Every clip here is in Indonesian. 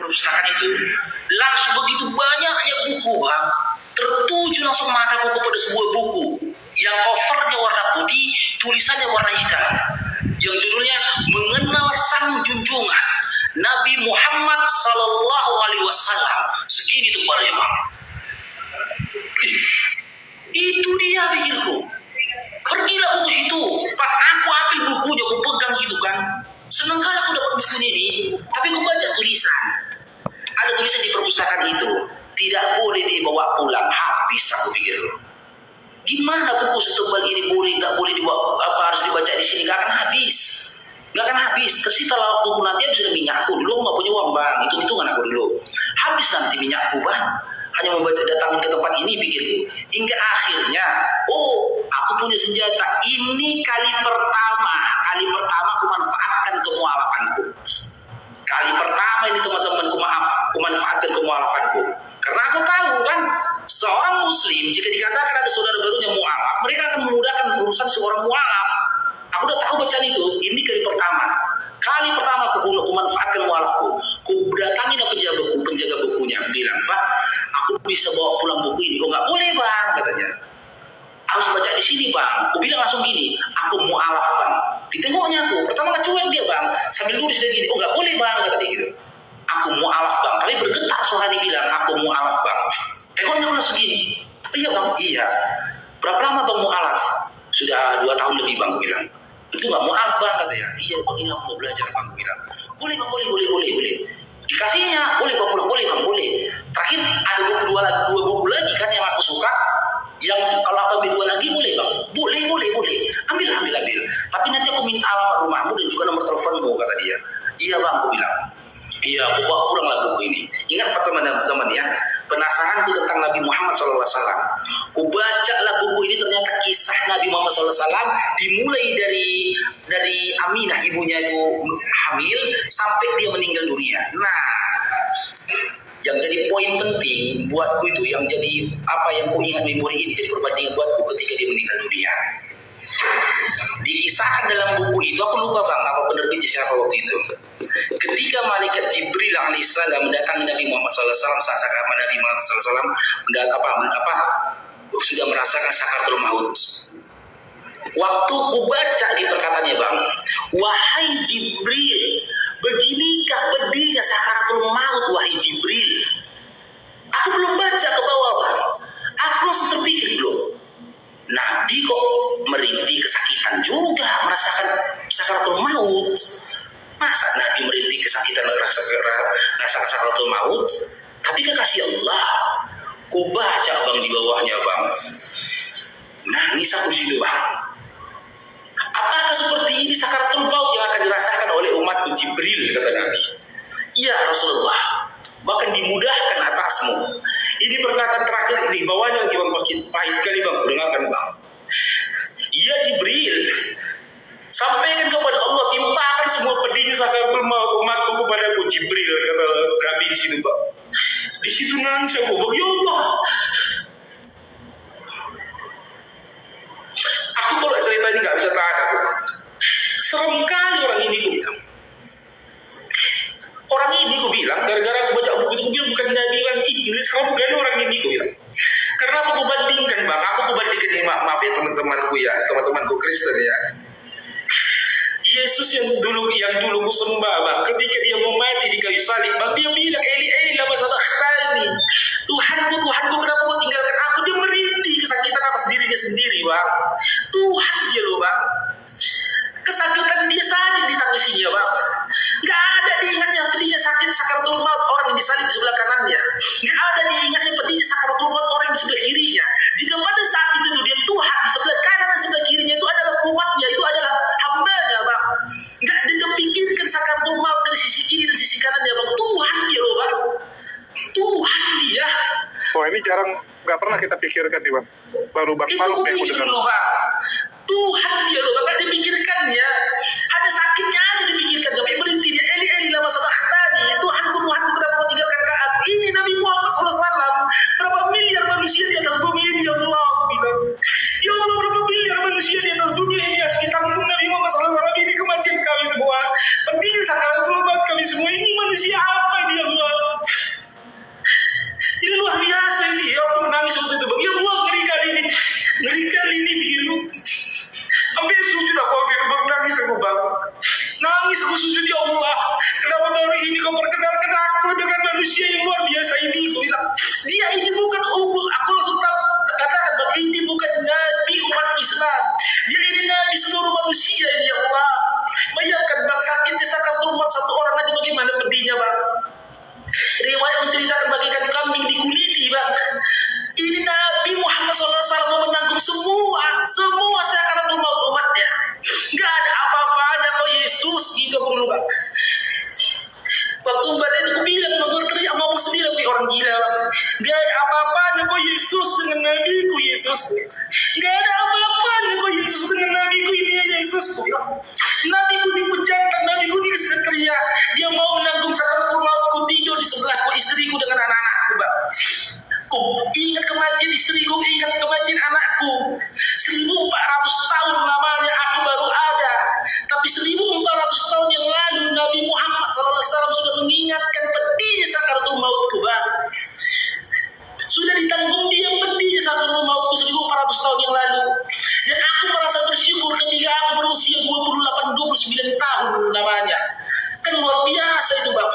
perpustakaan itu, langsung begitu banyaknya buku bang, tertuju langsung mataku kepada sebuah buku yang covernya warna putih, tulisannya warna hitam, yang judulnya Mengenal Sang Junjungan Nabi Muhammad Sallallahu Alaihi Wasallam. Segini tebalnya bang. Itu dia pikirku. Pergilah aku ke situ. Pas aku ambil bukunya, aku pegang gitu kan. Senang kali aku dapat buku ini. Tapi aku baca tulisan. Ada tulisan di perpustakaan itu. Tidak boleh dibawa pulang. Habis aku pikir. Gimana buku setebal ini boleh, nggak boleh dibawa? Apa harus dibaca di sini? Nggak akan habis. Nggak akan habis. Tersita lah waktuku nanti habis ada minyakku. Dulu aku nggak punya uang bang. Hitung-hitungan aku dulu. Habis nanti minyakku bang. Hanya membaca datangin ke tempat ini pikirku. Hingga akhirnya, oh aku punya senjata. Ini kali pertama aku manfaatkan kemualafanku. Kali pertama ini teman-temanku aku manfaatkan kemualafanku. Karena aku tahu kan, seorang muslim jika dikatakan ada saudara barunya mualaf, mereka akan memudahkan urusan seorang mualaf. Aku udah tahu bacaan itu. Ini kali pertama aku manfaatkan mualafku. Ku datangin penjaga bukunya, bilang, Pak, aku bisa bawa pulang buku ini. Oh nggak boleh bang, katanya. Harus baca di sini bang. Aku bilang langsung gini, aku mualaf bang. Ditengoknya aku, pertama nggak cuek dia bang, sambil lurus dia gini. Oh nggak boleh bang, kata dia gitu. Aku mualaf bang, tapi bergetar suara dia bilang, aku mualaf bang. Tengoknya udah segini. Iya bang, iya. Berapa lama bang mualaf? Sudah 2 tahun lebih bang, aku bilang. Itu nggak mualaf bang, katanya. Iya bang, ini aku mau belajar bang, aku bilang. Boleh bang, boleh. Dikasihnya, boleh bang, boleh bang, boleh. Terakhir ada dua buku lagi kan yang aku suka. Yang kalau aku ambil 2 lagi boleh bang? Boleh. Ambil. Tapi nanti aku minta alamat rumahmu dan juga nomor teleponmu, kata dia. Iya bang, aku bilang. Iya, aku bawa pulanglah buku ini. Ingat teman-teman ya, penasaranku tentang Nabi Muhammad SAW. Aku bacalah buku ini, ternyata kisah Nabi Muhammad SAW dimulai dari Aminah, ibunya itu hamil sampai dia meninggal dunia. Nah, yang jadi poin penting buatku itu, yang jadi apa yang ku ingat memori ini jadi perbandingan buatku ketika dia meninggal dunia. Dikisahkan dalam buku itu, aku lupa bang apa penerbitnya siapa waktu itu. Ketika malaikat Jibril alaihissalam mendatangi Nabi Muhammad SAW, saat Nabi Muhammad SAW sudah merasakan sakaratul maut. Waktu ku baca di perkataannya bang, wahai Jibril, beginikah pedihnya sakaratul maut wahai Jibril. Aku belum baca ke bawah bang, aku langsung terpikir belum. Nabi kok merintih kesakitan juga merasakan sakaratul maut. Masa Nabi merintih kesakitan merasakan sakaratul maut? Tapi kekasih Allah. Ku baca bang di bawahnya bang. Nangis aku di situ bang. Apakah seperti ini sakaratul maut yang akan dirasakan oleh umat Jibril, kata Nabi. Iya Rasulullah. Bahkan dimudahkan atasmu. Ini perkataan terakhir ini, bawahnya lagi bang, pahit kali bang, dengarkan bang. Iya Jibril, sampaikan kepada Allah, timpakan semua pedihnya sakaratul maut umatku kepadaku. Jibril, kata Nabi di sini bang. Di situ nangis aku bang, ya Allah. Aku kalau cerita ini nggak bisa tahan aku. Serem kali orang ini, aku bilang. Orang ini aku bilang, gara-gara aku baca buku itu, aku bilang bukan Nabi bilang, ini serem kali orang ini, aku bilang. Karena aku bandingkan bang, aku bandingkan ini, maaf ya teman-temanku ya, teman-temanku Kristen ya. Yesus yang dulu ku sembah bang, ketika dia mau mati di kayu salib bang, dia bilang, Eli lama sabachthani, Tuhanku, kenapa kau tinggalkan aku? Dia merintih kesakitan atas dirinya sendiri bang. Tuhan dia loh bang. Kesakitan dia saja ditangisinya bang. Gak ada diingatnya pedihnya sakit sakaratul maut orang yang disalib di sebelah kanannya. Gak ada diingatnya pedihnya sakaratul maut orang yang di sebelah kirinya. Jika pada saat itu dia Tuhan di sebelah kanan dan sebelah kirinya itu adalah umatnya, itu adalah hambanya bang. Gak dipikirkan sakaratul maut dari sisi kiri dan sisi kanannya bang. Tuhan dia loh bang. Tuhan dia. Wah ini jarang, nggak pernah kita pikirkan nih bang. Baru bang Faruk yang udah dengar. Tuhan dia loh, gak dipikirkannya. Hanya sakitnya aja dipikirkan. Gak berhenti dia, Eli lama sabachthani, Tuhanku, kenapa kau tinggalkan aku? Ini Nabi Muhammad SAW. Berapa miliar manusia di atas bumi ini, ya Allah. Ya Allah, berapa miliar manusia di atas bumi ini. Harus kita tanggung Nabi Muhammad SAW. Ini kematian kami semua. Pedih sakaratul maut kami semua. Ini manusia apa ini, ya Allah? Dia ini bukan aku langsung katakan bahwa ini bukan nabi umat Islam. Dia ini nabi seluruh manusia ini, ya Allah. Bayangkan bang, sakitnya sakaratul maut satu orang aja bagaimana pedihnya bang. Riwayat menceritakan bagaikan kambing dikuliti bang. Ini Nabi Muhammad SAW menanggung semua sakaratul maut umatnya. Gak ada apa-apanya kok Yesus gitu perlu bang. Waktu membaca itu aku bilang, berteriak ngomong sendiri kayak orang gila bang. Gak ada apa-apanya kok Yesus dengan Nabiku Yesus. Gak ada apa-apanya kok Yesus dengan Nabiku ini ya Yesus. Nabiku dipejamkan, Nabiku disekerja. Dia mau menanggung sakaratul maut, ku tidur di sebelahku, istriku dengan anak-anakku bang. Ku ingat kematian istriku, ingat kematian anakku. 1400 tahun lamanya aku baru ada. Tapi 1400 tahun yang lalu Nabi Muhammad SAW sudah mengingatkan pedihnya sakaratul mautku bang. Sudah ditanggung dia pedihnya sakaratul mautku 1400 tahun yang lalu. Dan aku merasa bersyukur ketika aku berusia 28-29 tahun namanya. Kan luar biasa itu bang.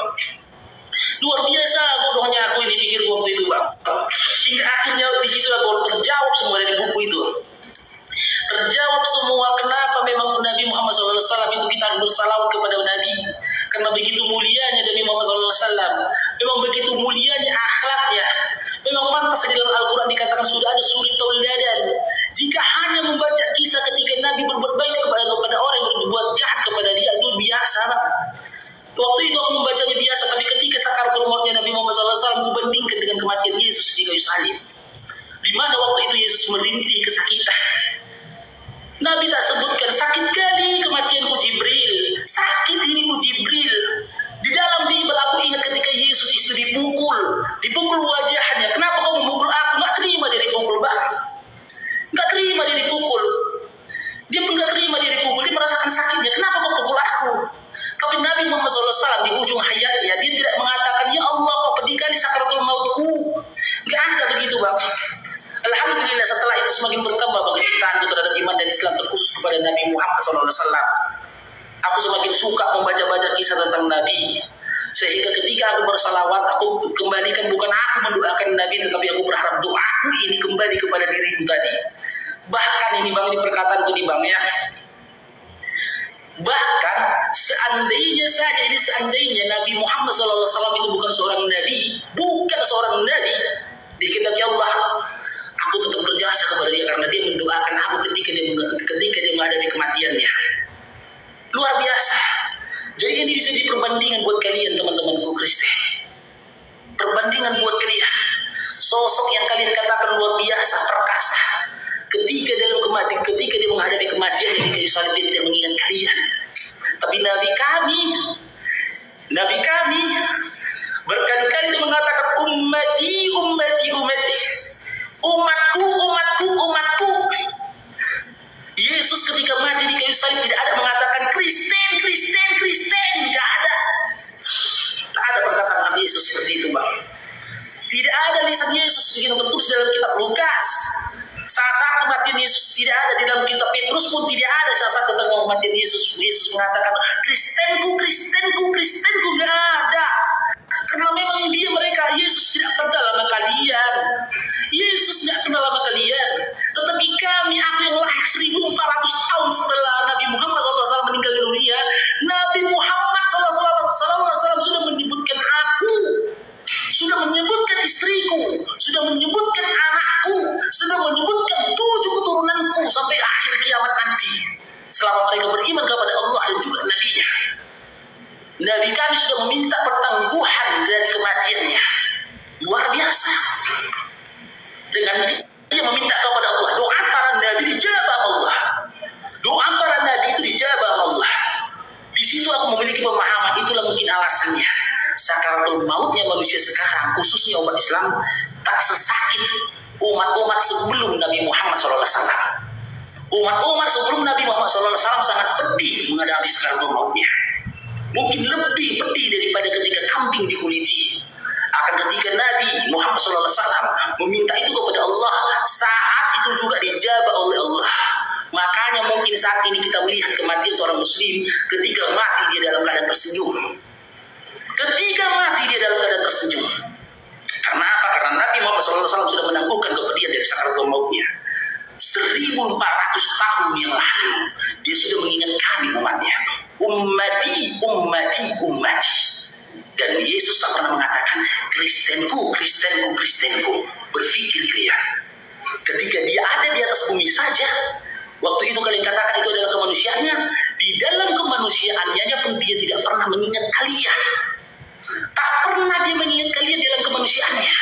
Luar biasa bodohnya aku ini pikir waktu itu bang. Hingga akhirnya di situ aku terjawab semua dari buku itu. Terjawab semua kenapa memang Nabi Muhammad SAW itu kita harus bersalawat kepada Nabi. Karena begitu mulianya Nabi Muhammad SAW. Memang begitu mulianya akhlaknya. Memang pantas di dalam Al-Quran dikatakan sudah ada suri tauladan. Jika hanya membaca kisah ketika Nabi berbuat baik kepada orang yang berbuat jahat kepada dia, itu biasa bang. Waktu itu aku membacanya biasa, tapi ketika sakaratul mautnya Nabi Muhammad SAW kubandingkan dengan kematian Yesus di kayu salib. Di mana waktu itu Yesus merintih kesakitan. Nabi tak sebutkan sakit kali kematianku Jibril. Sakit ini ku Jibril. Di dalam Bible aku ingat ketika Yesus itu dipukul wajahnya. Kenapa kau memukul aku? Nggak terima dia dipukul bang. Nggak terima dia dipukul. Dia pun nggak terima dia dipukul. Dia merasakan sakitnya. Kenapa kau pukul aku? Tapi Nabi Muhammad SAW di ujung hayatnya dia tidak mengatakan ya Allah kau pedihkan di sakaratul mautku. Nggak ada begitu bang. Alhamdulillah setelah itu semakin berkembang kecintaanku terhadap iman dan Islam terkhusus kepada Nabi Muhammad SAW. Aku semakin suka membaca-baca kisah tentang Nabi. Sehingga ketika aku bersalawat, aku kembalikan bukan aku mendoakan Nabi, tetapi aku berharap doaku ini kembali kepada diriku tadi. Bahkan ini bang, ini perkataanku di bang ya. Bahkan seandainya Nabi Muhammad SAW itu bukan seorang Nabi, dikatakan ya Allah, aku tetap berjasa kepada dia karena dia mendoakan aku ketika dia menghadapi kematiannya. Luar biasa. Jadi ini bisa diperbandingan buat kalian teman-temanku Kristen. Perbandingan buat kalian. Sosok yang kalian katakan luar biasa, perkasa. Ketika dia menghadapi kematian di kayu salib dia tidak mengingat kalian. Tapi Nabi kami berkali-kali dia mengatakan ummati. Umatku. Yesus ketika mati di kayu salib tidak ada mengatakan Kristen. Tidak ada. Tak ada perkataan Nabi Yesus seperti itu bang. Tidak ada lisan Yesus begitu tertulis dalam kitab Lukas. Saat kematian Yesus tidak ada di dalam kitab Petrus pun tidak ada saat tentang kematian Yesus. Yesus mengatakan Kristenku nggak ada. Karena memang Yesus tidak kenal sama kalian. Tetapi kami, aku yang lahir 1400 tahun setelah Nabi Muhammad SAW meninggal dunia, Nabi Muhammad SAW sudah menyebutkan aku, sudah menyebutkan istriku, sudah menyebutkan anakku, sudah menyebutkan 7 keturunanku sampai akhir kiamat nanti. Selama mereka beriman kepada Allah dan juga Nabi-Nya. Nabi kami sudah meminta pertangguhan dari kematiannya. Luar biasa. Dengan dia meminta kepada Allah. Doa para Nabi dijabah Allah. Doa para Nabi itu dijabah Allah. Di situ aku memiliki pemahaman. Itulah mungkin alasannya. Sakaratul mautnya manusia sekarang, khususnya umat Islam, tak sesakit umat-umat sebelum Nabi Muhammad SAW. Umat-umat sebelum Nabi Muhammad SAW sangat pedih menghadapi sakaratul mautnya. Mungkin lebih pedih daripada ketika kambing dikuliti. Akan ketika Nabi Muhammad SAW meminta itu kepada Allah, saat itu juga dijabah oleh Allah. Makanya mungkin saat ini kita melihat kematian seorang muslim ketika mati dia dalam keadaan tersenyum. Karena apa? Karena Nabi tahun yang lalu dia sudah mengingat kami umatnya. Ummati, ummati, ummati. Dan Yesus tak pernah mengatakan Kristenku, Kristenku, Kristenku. Berpikir kalian, ketika dia ada di atas bumi saja, waktu itu kalian katakan itu adalah kemanusiaannya. Di dalam kemanusiaannya pun dia tidak pernah mengingat kalian. Tak pernah dia mengingat kalian dalam kemanusiaannya.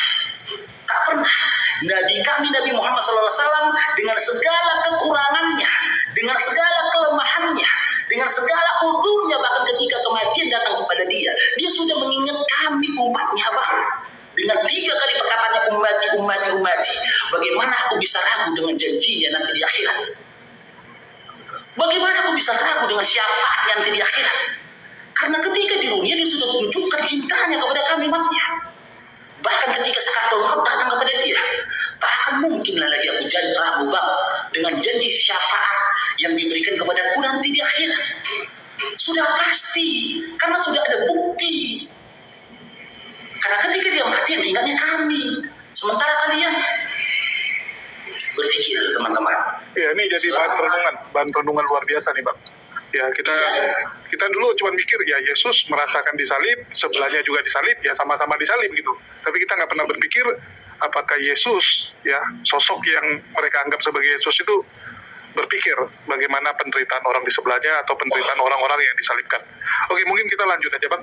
Tak pernah. Nabi kami Nabi Muhammad SAW dengan segala kekurangannya, dengan segala kelemahannya, dengan segala udurnya, bahkan ketika kematian datang kepada dia sudah mengingat kami umatnya, Bang. Dengan 3 kali perkataannya ummati, ummati, ummati. Bagaimana aku bisa ragu dengan janjinya nanti di akhirat? Bagaimana aku bisa ragu dengan syafaat nanti di akhirat? Karena ketika di dunia dia sudah tunjukkan cintanya kepada kami umatnya. Bahkan ketika sakaratul maut datang kepada dia, tak akan mungkinlah lagi aku jadi ragu, Bang, dengan janji syafaat yang diberikan kepadaku nanti di akhirat. Sudah pasti, karena sudah ada bukti. Karena ketika dia mati yang ingatnya kami. Sementara kalian berpikir, teman-teman. Ya, ini jadi bahan renungan luar biasa nih, Bang. Ya, kita dulu cuma mikir ya Yesus merasakan disalib, sebelahnya juga disalib, ya sama-sama disalib gitu. Tapi kita nggak pernah berpikir apakah Yesus, ya sosok yang mereka anggap sebagai Yesus itu berpikir bagaimana penderitaan orang di sebelahnya atau penderitaan orang-orang yang disalibkan. Oke, mungkin kita lanjut aja, Bang.